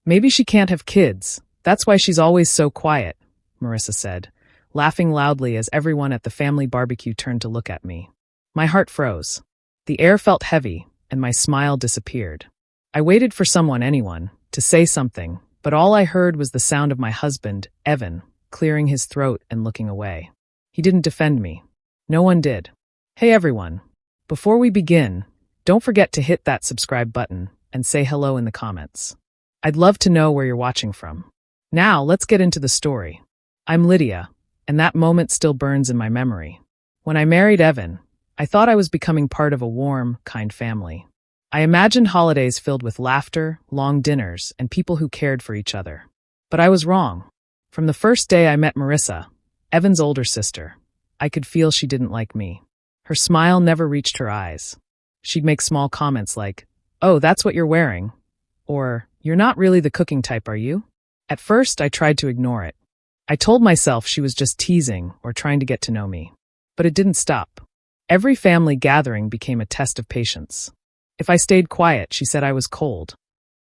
Maybe she can't have kids. That's why she's always so quiet, Marissa said, laughing loudly as everyone at the family barbecue turned to look at me. My heart froze. The air felt heavy, and my smile disappeared. I waited for anyone, to say something, but all I heard was the sound of my husband, Evan, clearing his throat and looking away. He didn't defend me. No one did. Hey everyone. Before we begin, don't forget to hit that subscribe button and say hello in the comments. I'd love to know where you're watching from. Now, let's get into the story. I'm Lydia, and that moment still burns in my memory. When I married Evan, I thought I was becoming part of a warm, kind family. I imagined holidays filled with laughter, long dinners, and people who cared for each other. But I was wrong. From the first day I met Marissa, Evan's older sister, I could feel she didn't like me. Her smile never reached her eyes. She'd make small comments like, "Oh, that's what you're wearing," or, "You're not really the cooking type, are you?" At first, I tried to ignore it. I told myself she was just teasing or trying to get to know me. But it didn't stop. Every family gathering became a test of patience. If I stayed quiet, she said I was cold.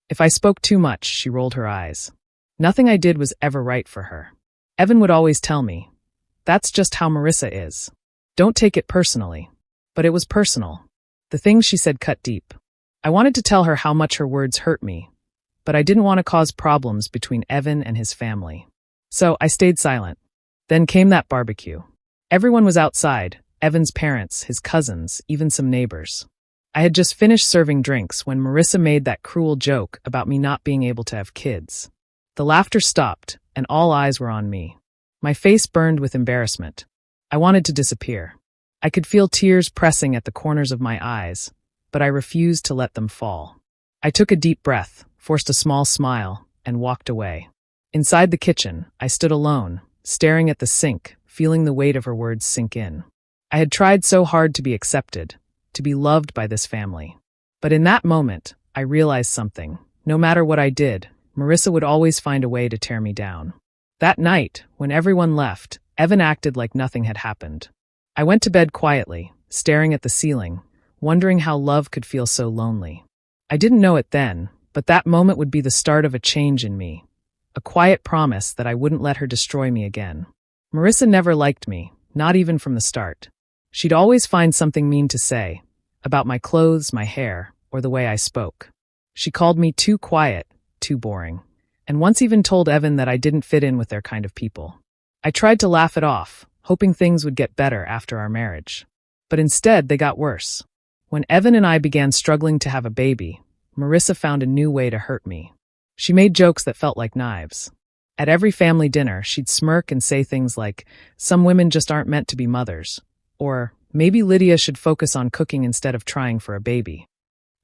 If I spoke too much, she rolled her eyes. Nothing I did was ever right for her. Evan would always tell me, "That's just how Marissa is. Don't take it personally." But it was personal. The things she said cut deep. I wanted to tell her how much her words hurt me, but I didn't want to cause problems between Evan and his family. So I stayed silent. Then came that barbecue. Everyone was outside, Evan's parents, his cousins, even some neighbors. I had just finished serving drinks when Marissa made that cruel joke about me not being able to have kids. The laughter stopped, and all eyes were on me. My face burned with embarrassment. I wanted to disappear. I could feel tears pressing at the corners of my eyes, but I refused to let them fall. I took a deep breath, forced a small smile, and walked away. Inside the kitchen, I stood alone, staring at the sink, feeling the weight of her words sink in. I had tried so hard to be accepted, to be loved by this family. But in that moment, I realized something. No matter what I did, Marissa would always find a way to tear me down. That night, when everyone left, Evan acted like nothing had happened. I went to bed quietly, staring at the ceiling, wondering how love could feel so lonely. I didn't know it then, but that moment would be the start of a change in me. A quiet promise that I wouldn't let her destroy me again. Marissa never liked me, not even from the start. She'd always find something mean to say, about my clothes, my hair, or the way I spoke. She called me too quiet, too boring, and once even told Evan that I didn't fit in with their kind of people. I tried to laugh it off, hoping things would get better after our marriage. But instead, they got worse. When Evan and I began struggling to have a baby, Marissa found a new way to hurt me. She made jokes that felt like knives. At every family dinner, she'd smirk and say things like, "Some women just aren't meant to be mothers," or "Maybe Lydia should focus on cooking instead of trying for a baby."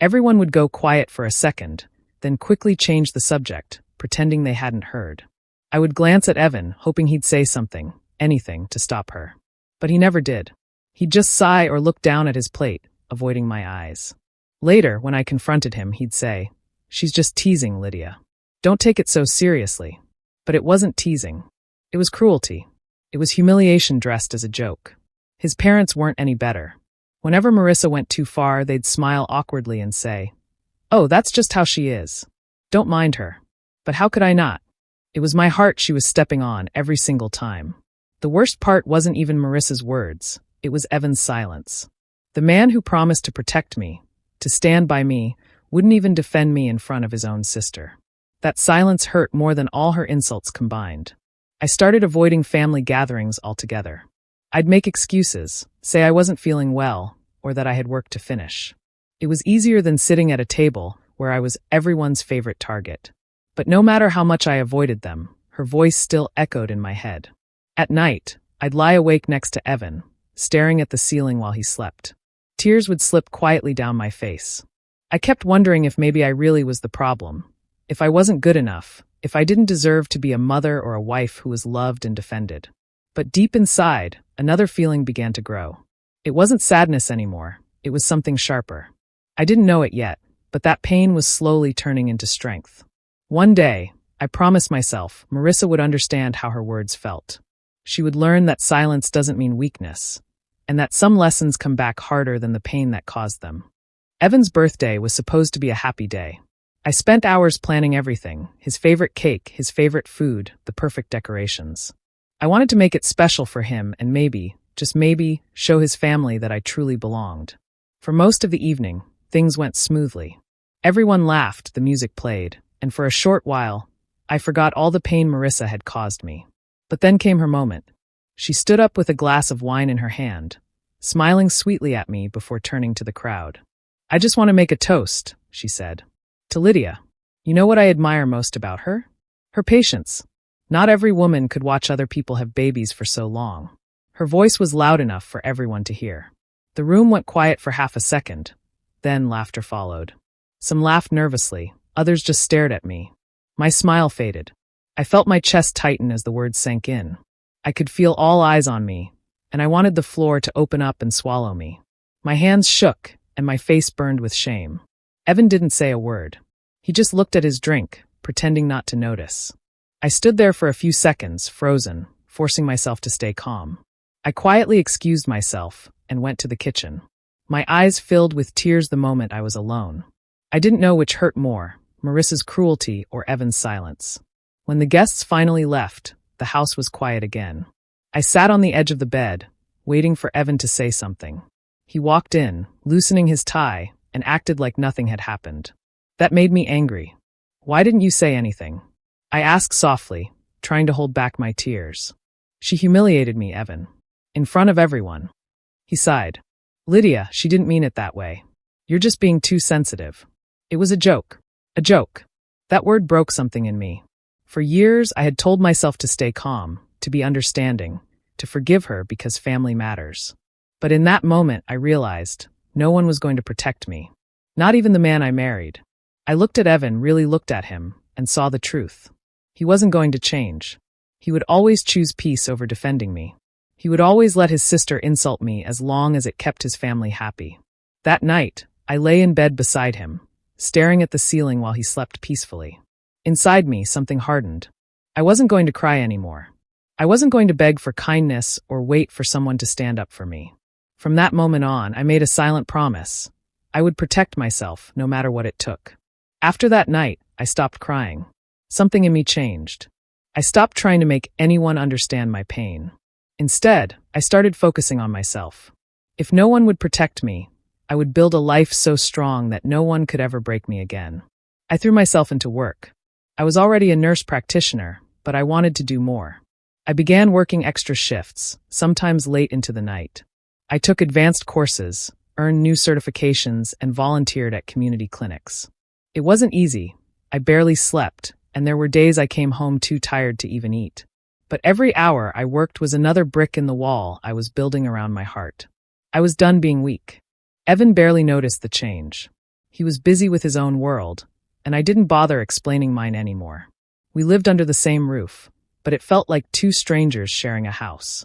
Everyone would go quiet for a second, then quickly change the subject, pretending they hadn't heard. I would glance at Evan, hoping he'd say something, anything, to stop her. But he never did. He'd just sigh or look down at his plate, avoiding my eyes. Later, when I confronted him, he'd say, "She's just teasing, Lydia. Don't take it so seriously." But it wasn't teasing. It was cruelty. It was humiliation dressed as a joke. His parents weren't any better. Whenever Marissa went too far, they'd smile awkwardly and say, "Oh, that's just how she is. Don't mind her." But how could I not? It was my heart she was stepping on every single time. The worst part wasn't even Marissa's words. It was Evan's silence. The man who promised to protect me, to stand by me, wouldn't even defend me in front of his own sister. That silence hurt more than all her insults combined. I started avoiding family gatherings altogether. I'd make excuses, say I wasn't feeling well, or that I had work to finish. It was easier than sitting at a table where I was everyone's favorite target. But no matter how much I avoided them, her voice still echoed in my head. At night, I'd lie awake next to Evan, staring at the ceiling while he slept. Tears would slip quietly down my face. I kept wondering if maybe I really was the problem. If I wasn't good enough, if I didn't deserve to be a mother or a wife who was loved and defended. But deep inside, another feeling began to grow. It wasn't sadness anymore, it was something sharper. I didn't know it yet, but that pain was slowly turning into strength. One day, I promised myself Marissa would understand how her words felt. She would learn that silence doesn't mean weakness, and that some lessons come back harder than the pain that caused them. Evan's birthday was supposed to be a happy day. I spent hours planning everything, his favorite cake, his favorite food, the perfect decorations. I wanted to make it special for him and maybe, just maybe, show his family that I truly belonged. For most of the evening, things went smoothly. Everyone laughed, the music played, and for a short while, I forgot all the pain Marissa had caused me. But then came her moment. She stood up with a glass of wine in her hand, smiling sweetly at me before turning to the crowd. "I just want to make a toast," she said. "To Lydia. You know what I admire most about her? Her patience. Not every woman could watch other people have babies for so long." Her voice was loud enough for everyone to hear. The room went quiet for half a second. Then laughter followed. Some laughed nervously, others just stared at me. My smile faded. I felt my chest tighten as the words sank in. I could feel all eyes on me, and I wanted the floor to open up and swallow me. My hands shook, and my face burned with shame. Evan didn't say a word. He just looked at his drink, pretending not to notice. I stood there for a few seconds, frozen, forcing myself to stay calm. I quietly excused myself and went to the kitchen. My eyes filled with tears the moment I was alone. I didn't know which hurt more, Marissa's cruelty or Evan's silence. When the guests finally left, the house was quiet again. I sat on the edge of the bed, waiting for Evan to say something. He walked in, loosening his tie, and acted like nothing had happened. That made me angry. "Why didn't you say anything?" I asked softly, trying to hold back my tears. "She humiliated me, Evan. In front of everyone." He sighed. "Lydia, she didn't mean it that way. You're just being too sensitive. It was a joke. A joke." That word broke something in me. For years, I had told myself to stay calm, to be understanding, to forgive her because family matters. But in that moment, I realized no one was going to protect me. Not even the man I married. I looked at Evan, really looked at him, and saw the truth. He wasn't going to change. He would always choose peace over defending me. He would always let his sister insult me as long as it kept his family happy. That night, I lay in bed beside him, staring at the ceiling while he slept peacefully. Inside me, something hardened. I wasn't going to cry anymore. I wasn't going to beg for kindness or wait for someone to stand up for me. From that moment on, I made a silent promise. I would protect myself, no matter what it took. After that night, I stopped crying. Something in me changed. I stopped trying to make anyone understand my pain. Instead, I started focusing on myself. If no one would protect me, I would build a life so strong that no one could ever break me again. I threw myself into work. I was already a nurse practitioner, but I wanted to do more. I began working extra shifts, sometimes late into the night. I took advanced courses, earned new certifications, and volunteered at community clinics. It wasn't easy. I barely slept, and there were days I came home too tired to even eat. But every hour I worked was another brick in the wall I was building around my heart. I was done being weak. Evan barely noticed the change. He was busy with his own world, and I didn't bother explaining mine anymore. We lived under the same roof, but it felt like two strangers sharing a house.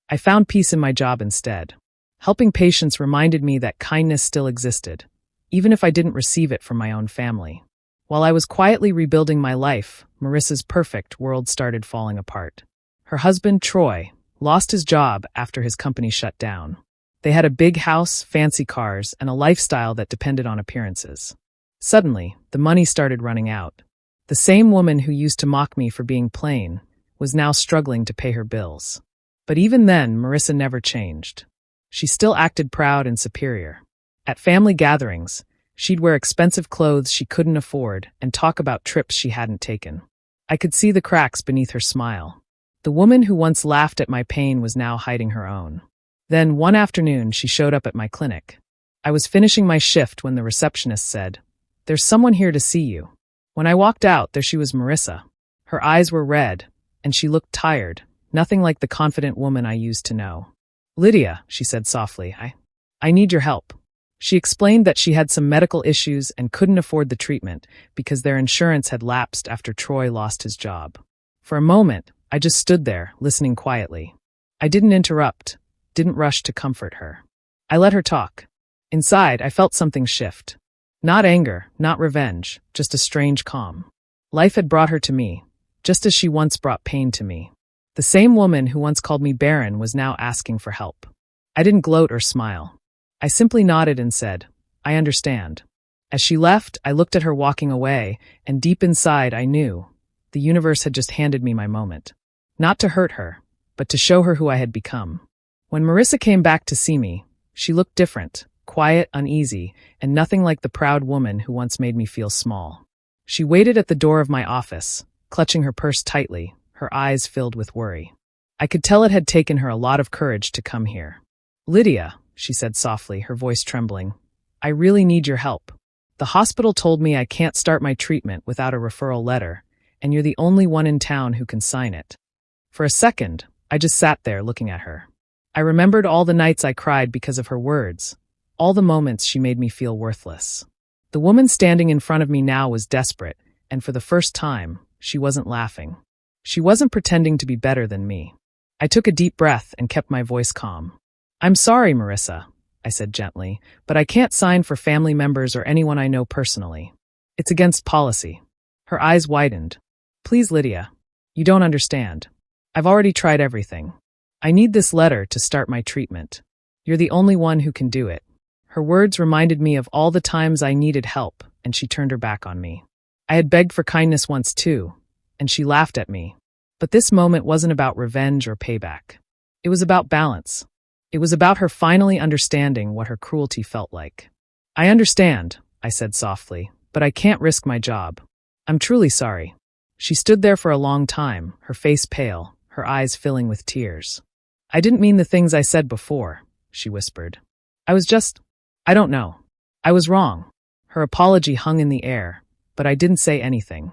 I found peace in my job instead. Helping patients reminded me that kindness still existed, even if I didn't receive it from my own family. While I was quietly rebuilding my life, Marissa's perfect world started falling apart. Her husband, Troy, lost his job after his company shut down. They had a big house, fancy cars, and a lifestyle that depended on appearances. Suddenly, the money started running out. The same woman who used to mock me for being plain was now struggling to pay her bills. But even then, Marissa never changed. She still acted proud and superior. At family gatherings, she'd wear expensive clothes she couldn't afford and talk about trips she hadn't taken. I could see the cracks beneath her smile. The woman who once laughed at my pain was now hiding her own. Then, one afternoon, she showed up at my clinic. I was finishing my shift when the receptionist said, "There's someone here to see you." When I walked out, there she was, Marissa. Her eyes were red, and she looked tired, nothing like the confident woman I used to know. "Lydia," she said softly, I need your help." She explained that she had some medical issues and couldn't afford the treatment because their insurance had lapsed after Troy lost his job. For a moment, I just stood there, listening quietly. I didn't interrupt, didn't rush to comfort her. I let her talk. Inside, I felt something shift. Not anger, not revenge, just a strange calm. Life had brought her to me, just as she once brought pain to me. The same woman who once called me Barren was now asking for help. I didn't gloat or smile. I simply nodded and said, "I understand." As she left, I looked at her walking away, and deep inside I knew the universe had just handed me my moment. Not to hurt her, but to show her who I had become. When Marissa came back to see me, she looked different, quiet, uneasy, and nothing like the proud woman who once made me feel small. She waited at the door of my office, clutching her purse tightly, her eyes filled with worry. I could tell it had taken her a lot of courage to come here. "Lydia," she said softly, her voice trembling, "I really need your help. The hospital told me I can't start my treatment without a referral letter, and you're the only one in town who can sign it." For a second, I just sat there looking at her. I remembered all the nights I cried because of her words, all the moments she made me feel worthless. The woman standing in front of me now was desperate, and for the first time, she wasn't laughing. She wasn't pretending to be better than me. I took a deep breath and kept my voice calm. "I'm sorry, Marissa," I said gently, "but I can't sign for family members or anyone I know personally. It's against policy." Her eyes widened. "Please, Lydia. You don't understand. I've already tried everything. I need this letter to start my treatment. You're the only one who can do it." Her words reminded me of all the times I needed help, and she turned her back on me. I had begged for kindness once too, and she laughed at me. But this moment wasn't about revenge or payback. It was about balance. It was about her finally understanding what her cruelty felt like. "I understand," I said softly, "but I can't risk my job. I'm truly sorry." She stood there for a long time, her face pale, her eyes filling with tears. "I didn't mean the things I said before," she whispered. I don't know. I was wrong." Her apology hung in the air, but I didn't say anything.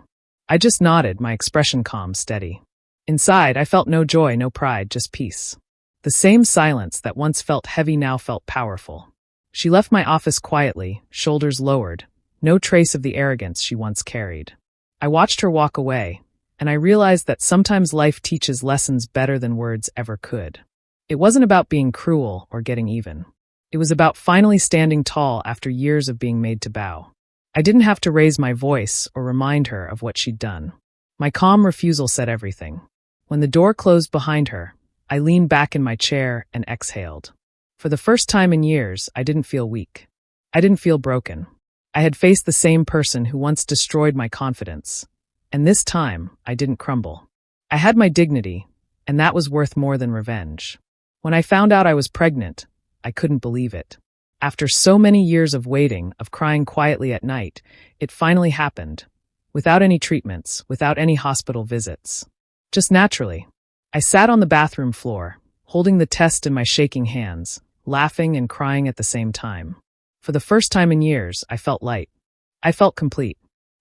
I just nodded, my expression calm, steady. Inside, I felt no joy, no pride, just peace. The same silence that once felt heavy now felt powerful. She left my office quietly, shoulders lowered, no trace of the arrogance she once carried. I watched her walk away, and I realized that sometimes life teaches lessons better than words ever could. It wasn't about being cruel or getting even. It was about finally standing tall after years of being made to bow. I didn't have to raise my voice or remind her of what she'd done. My calm refusal said everything. When the door closed behind her, I leaned back in my chair and exhaled. For the first time in years, I didn't feel weak. I didn't feel broken. I had faced the same person who once destroyed my confidence. And this time, I didn't crumble. I had my dignity, and that was worth more than revenge. When I found out I was pregnant, I couldn't believe it. After so many years of waiting, of crying quietly at night, it finally happened. Without any treatments, without any hospital visits. Just naturally. I sat on the bathroom floor, holding the test in my shaking hands, laughing and crying at the same time. For the first time in years, I felt light. I felt complete.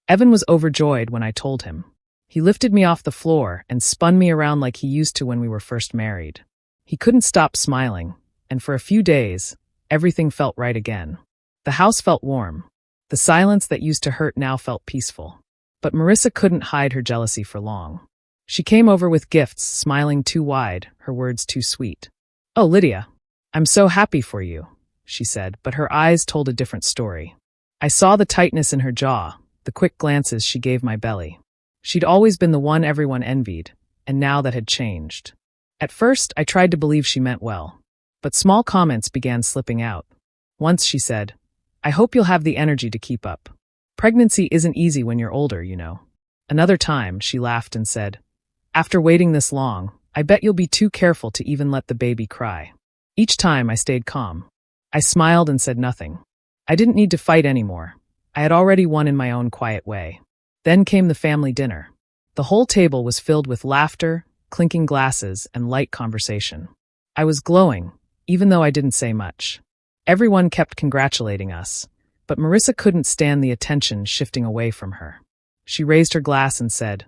Evan was overjoyed when I told him. He lifted me off the floor and spun me around like he used to when we were first married. He couldn't stop smiling, and for a few days, everything felt right again. The house felt warm. The silence that used to hurt now felt peaceful. But Marissa couldn't hide her jealousy for long. She came over with gifts, smiling too wide, her words too sweet. "Oh, Lydia, I'm so happy for you," she said, but her eyes told a different story. I saw the tightness in her jaw, the quick glances she gave my belly. She'd always been the one everyone envied, and now that had changed. At first, I tried to believe she meant well. But small comments began slipping out. Once she said, "I hope you'll have the energy to keep up. Pregnancy isn't easy when you're older, you know." Another time, she laughed and said, "After waiting this long, I bet you'll be too careful to even let the baby cry." Each time, I stayed calm. I smiled and said nothing. I didn't need to fight anymore. I had already won in my own quiet way. Then came the family dinner. The whole table was filled with laughter, clinking glasses, and light conversation. I was glowing, even though I didn't say much. Everyone kept congratulating us, but Marissa couldn't stand the attention shifting away from her. She raised her glass and said,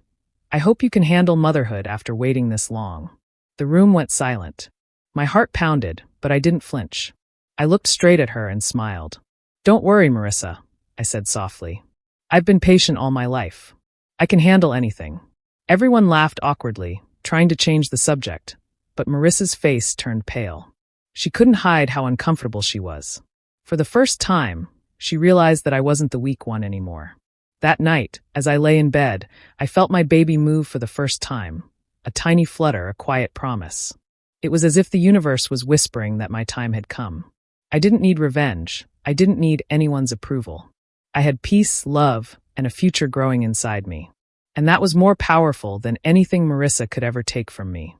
"I hope you can handle motherhood after waiting this long." The room went silent. My heart pounded, but I didn't flinch. I looked straight at her and smiled. "Don't worry, Marissa," I said softly. "I've been patient all my life. I can handle anything." Everyone laughed awkwardly, trying to change the subject, but Marissa's face turned pale. She couldn't hide how uncomfortable she was. For the first time, she realized that I wasn't the weak one anymore. That night, as I lay in bed, I felt my baby move for the first time, a tiny flutter, a quiet promise. It was as if the universe was whispering that my time had come. I didn't need revenge. I didn't need anyone's approval. I had peace, love, and a future growing inside me. And that was more powerful than anything Marissa could ever take from me.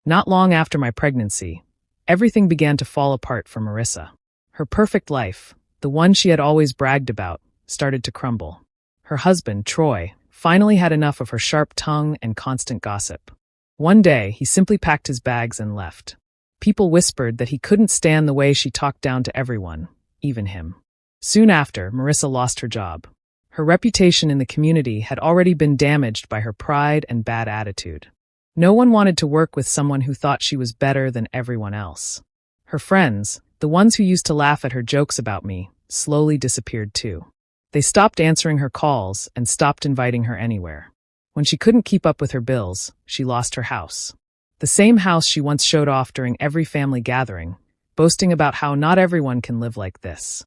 Not long after my pregnancy, everything began to fall apart for Marissa. Her perfect life, the one she had always bragged about, started to crumble. Her husband, Troy, finally had enough of her sharp tongue and constant gossip. One day, he simply packed his bags and left. People whispered that he couldn't stand the way she talked down to everyone, even him. Soon after, Marissa lost her job. Her reputation in the community had already been damaged by her pride and bad attitude. No one wanted to work with someone who thought she was better than everyone else. Her friends, the ones who used to laugh at her jokes about me, slowly disappeared too. They stopped answering her calls and stopped inviting her anywhere. When she couldn't keep up with her bills, she lost her house. The same house she once showed off during every family gathering, boasting about how not everyone can live like this.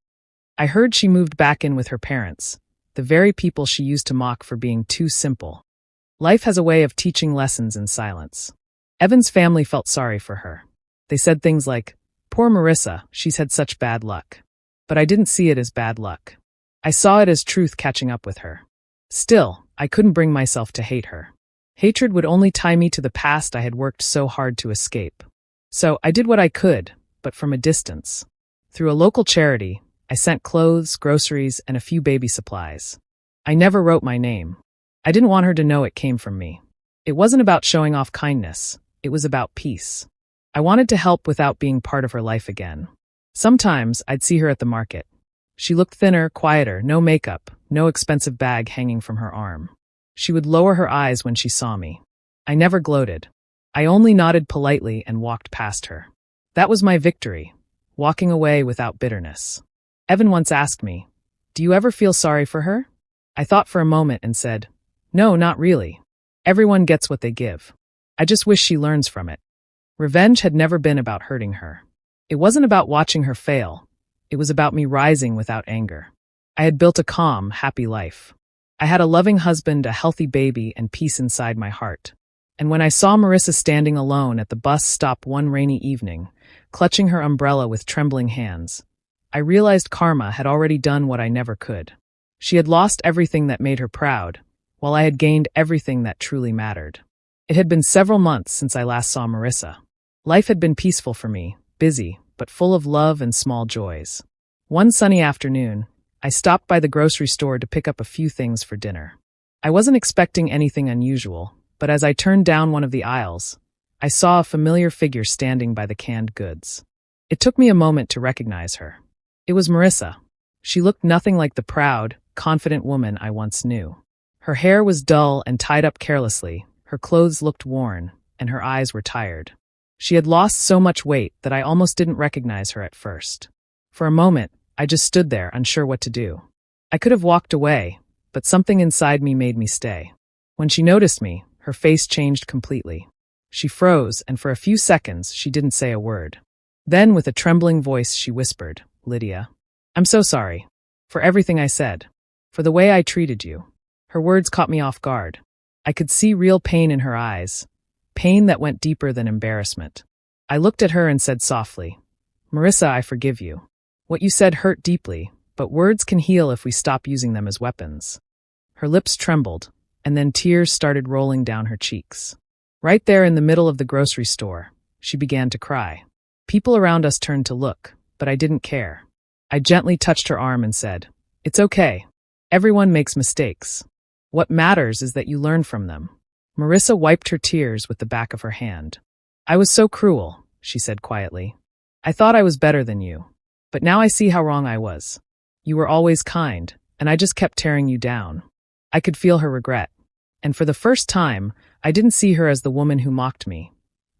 I heard she moved back in with her parents, the very people she used to mock for being too simple. Life has a way of teaching lessons in silence. Evan's family felt sorry for her. They said things like, "Poor Marissa, she's had such bad luck." But I didn't see it as bad luck. I saw it as truth catching up with her. Still, I couldn't bring myself to hate her. Hatred would only tie me to the past I had worked so hard to escape. So I did what I could, but from a distance. Through a local charity, I sent clothes, groceries, and a few baby supplies. I never wrote my name. I didn't want her to know it came from me. It wasn't about showing off kindness. It was about peace. I wanted to help without being part of her life again. Sometimes I'd see her at the market. She looked thinner, quieter, no makeup, no expensive bag hanging from her arm. She would lower her eyes when she saw me. I never gloated. I only nodded politely and walked past her. That was my victory, walking away without bitterness. Evan once asked me, "Do you ever feel sorry for her?" I thought for a moment and said, "No, not really. Everyone gets what they give. I just wish she learns from it." Revenge had never been about hurting her. It wasn't about watching her fail. It was about me rising without anger. I had built a calm, happy life. I had a loving husband, a healthy baby, and peace inside my heart. And when I saw Marissa standing alone at the bus stop one rainy evening, clutching her umbrella with trembling hands, I realized karma had already done what I never could. She had lost everything that made her proud, while I had gained everything that truly mattered. It had been several months since I last saw Marissa. Life had been peaceful for me, busy, but full of love and small joys. One sunny afternoon, I stopped by the grocery store to pick up a few things for dinner. I wasn't expecting anything unusual, but as I turned down one of the aisles, I saw a familiar figure standing by the canned goods. It took me a moment to recognize her. It was Marissa. She looked nothing like the proud, confident woman I once knew. Her hair was dull and tied up carelessly, her clothes looked worn, and her eyes were tired. She had lost so much weight that I almost didn't recognize her at first. For a moment, I just stood there, unsure what to do. I could have walked away, but something inside me made me stay. When she noticed me, her face changed completely. She froze, and for a few seconds, she didn't say a word. Then, with a trembling voice, she whispered, "Lydia, I'm so sorry. For everything I said. For the way I treated you." Her words caught me off guard. I could see real pain in her eyes, pain that went deeper than embarrassment. I looked at her and said softly, "Marissa, I forgive you. What you said hurt deeply, but words can heal if we stop using them as weapons." Her lips trembled, and then tears started rolling down her cheeks. Right there in the middle of the grocery store, she began to cry. People around us turned to look, but I didn't care. I gently touched her arm and said, "It's okay. Everyone makes mistakes. What matters is that you learn from them." Marissa wiped her tears with the back of her hand. "I was so cruel," she said quietly. "I thought I was better than you. But now I see how wrong I was. You were always kind, and I just kept tearing you down." I could feel her regret. And for the first time, I didn't see her as the woman who mocked me.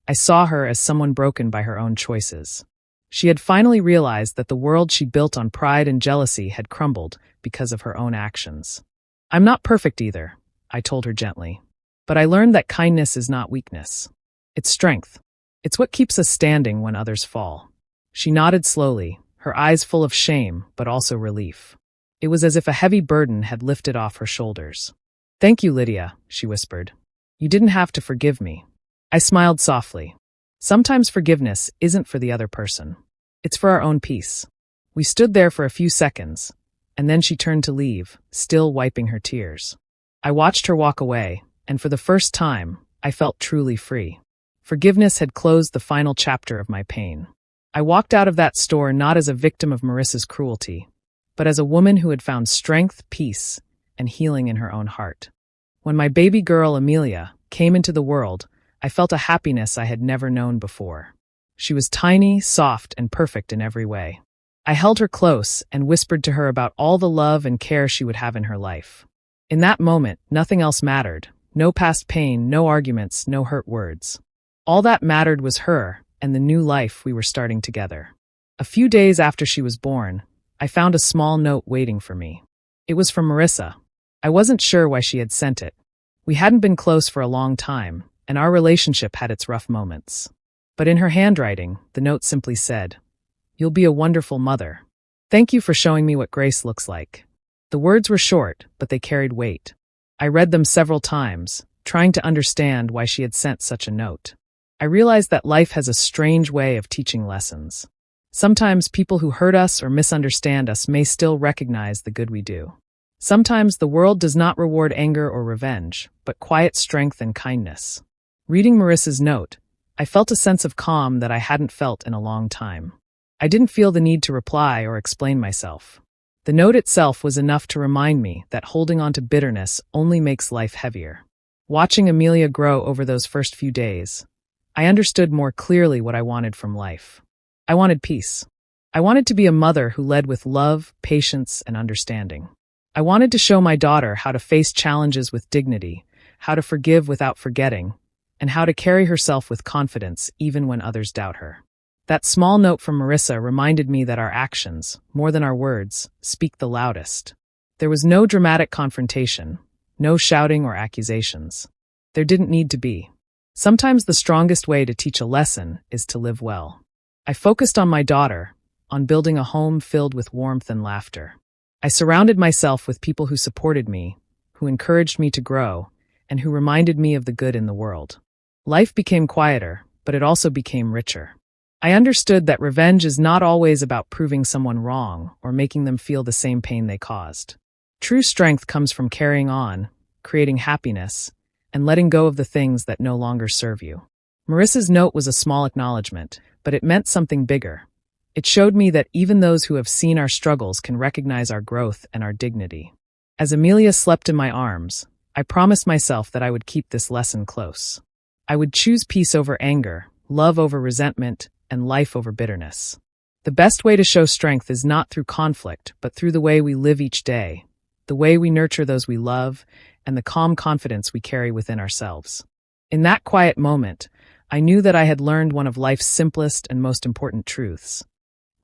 I saw her as someone broken by her own choices. She had finally realized that the world she built on pride and jealousy had crumbled because of her own actions. "I'm not perfect either," I told her gently. "But I learned that kindness is not weakness. It's strength. It's what keeps us standing when others fall." She nodded slowly, her eyes full of shame, but also relief. It was as if a heavy burden had lifted off her shoulders. "Thank you, Lydia," she whispered. "You didn't have to forgive me." I smiled softly. Sometimes forgiveness isn't for the other person. It's for our own peace. We stood there for a few seconds, and then she turned to leave, still wiping her tears. I watched her walk away, and for the first time, I felt truly free. Forgiveness had closed the final chapter of my pain. I walked out of that store not as a victim of Marissa's cruelty, but as a woman who had found strength, peace, and healing in her own heart. When my baby girl, Amelia, came into the world, I felt a happiness I had never known before. She was tiny, soft, and perfect in every way. I held her close and whispered to her about all the love and care she would have in her life. In that moment, nothing else mattered. No past pain, no arguments, no hurt words. All that mattered was her and the new life we were starting together. A few days after she was born, I found a small note waiting for me. It was from Marissa. I wasn't sure why she had sent it. We hadn't been close for a long time, and our relationship had its rough moments. But in her handwriting, the note simply said, "You'll be a wonderful mother. Thank you for showing me what grace looks like." The words were short, but they carried weight. I read them several times, trying to understand why she had sent such a note. I realized that life has a strange way of teaching lessons. Sometimes people who hurt us or misunderstand us may still recognize the good we do. Sometimes the world does not reward anger or revenge, but quiet strength and kindness. Reading Marissa's note, I felt a sense of calm that I hadn't felt in a long time. I didn't feel the need to reply or explain myself. The note itself was enough to remind me that holding on to bitterness only makes life heavier. Watching Amelia grow over those first few days, I understood more clearly what I wanted from life. I wanted peace. I wanted to be a mother who led with love, patience, and understanding. I wanted to show my daughter how to face challenges with dignity, how to forgive without forgetting, and how to carry herself with confidence even when others doubt her. That small note from Marissa reminded me that our actions, more than our words, speak the loudest. There was no dramatic confrontation, no shouting or accusations. There didn't need to be. Sometimes the strongest way to teach a lesson is to live well. I focused on my daughter, on building a home filled with warmth and laughter. I surrounded myself with people who supported me, who encouraged me to grow, and who reminded me of the good in the world. Life became quieter, but it also became richer. I understood that revenge is not always about proving someone wrong or making them feel the same pain they caused. True strength comes from carrying on, creating happiness, and letting go of the things that no longer serve you. Marissa's note was a small acknowledgement, but it meant something bigger. It showed me that even those who have seen our struggles can recognize our growth and our dignity. As Amelia slept in my arms, I promised myself that I would keep this lesson close. I would choose peace over anger, love over resentment, and life over bitterness. The best way to show strength is not through conflict, but through the way we live each day, the way we nurture those we love, and the calm confidence we carry within ourselves. In that quiet moment, I knew that I had learned one of life's simplest and most important truths.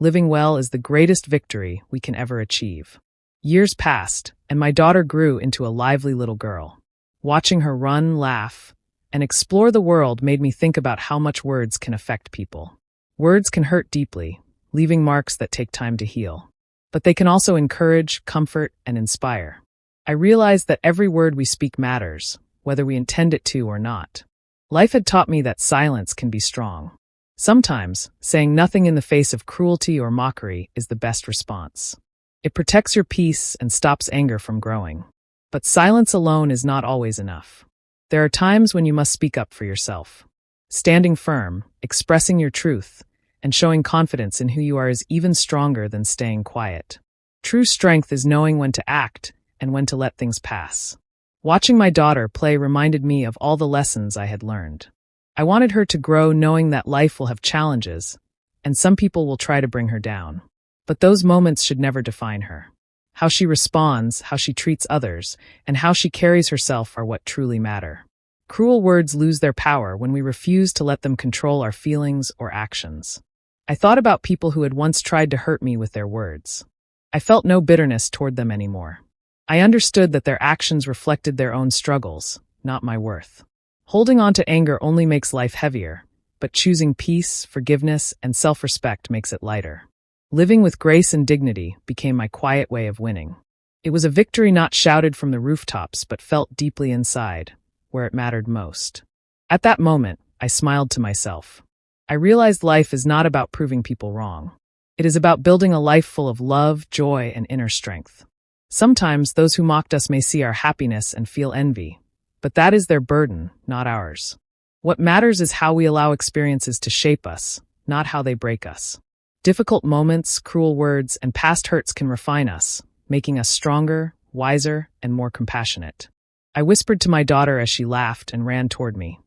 Living well is the greatest victory we can ever achieve. Years passed, and my daughter grew into a lively little girl. Watching her run, laugh, and explore the world made me think about how much words can affect people. Words can hurt deeply, leaving marks that take time to heal. But they can also encourage, comfort, and inspire. I realized that every word we speak matters, whether we intend it to or not. Life had taught me that silence can be strong. Sometimes, saying nothing in the face of cruelty or mockery is the best response. It protects your peace and stops anger from growing. But silence alone is not always enough. There are times when you must speak up for yourself. Standing firm, expressing your truth, and showing confidence in who you are is even stronger than staying quiet. True strength is knowing when to act and when to let things pass. Watching my daughter play reminded me of all the lessons I had learned. I wanted her to grow knowing that life will have challenges, and some people will try to bring her down. But those moments should never define her. How she responds, how she treats others, and how she carries herself are what truly matter. Cruel words lose their power when we refuse to let them control our feelings or actions. I thought about people who had once tried to hurt me with their words. I felt no bitterness toward them anymore. I understood that their actions reflected their own struggles, not my worth. Holding on to anger only makes life heavier, but choosing peace, forgiveness, and self-respect makes it lighter. Living with grace and dignity became my quiet way of winning. It was a victory not shouted from the rooftops but felt deeply inside, where it mattered most. At that moment, I smiled to myself. I realized life is not about proving people wrong. It is about building a life full of love, joy, and inner strength. Sometimes those who mocked us may see our happiness and feel envy, but that is their burden, not ours. What matters is how we allow experiences to shape us, not how they break us. Difficult moments, cruel words, and past hurts can refine us, making us stronger, wiser, and more compassionate. I whispered to my daughter as she laughed and ran toward me.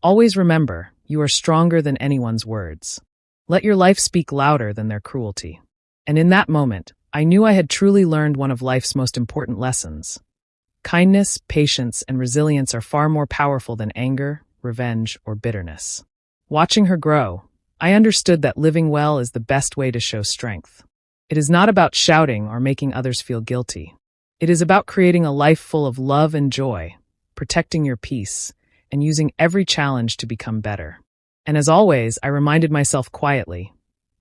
Always remember, you are stronger than anyone's words. Let your life speak louder than their cruelty. And in that moment, I knew I had truly learned one of life's most important lessons. Kindness, patience, and resilience are far more powerful than anger, revenge, or bitterness. Watching her grow, I understood that living well is the best way to show strength. It is not about shouting or making others feel guilty. It is about creating a life full of love and joy, protecting your peace, and using every challenge to become better. And as always, I reminded myself quietly,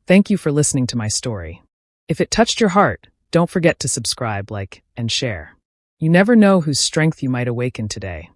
thank you for listening to my story. If it touched your heart, don't forget to subscribe, like, and share. You never know whose strength you might awaken today.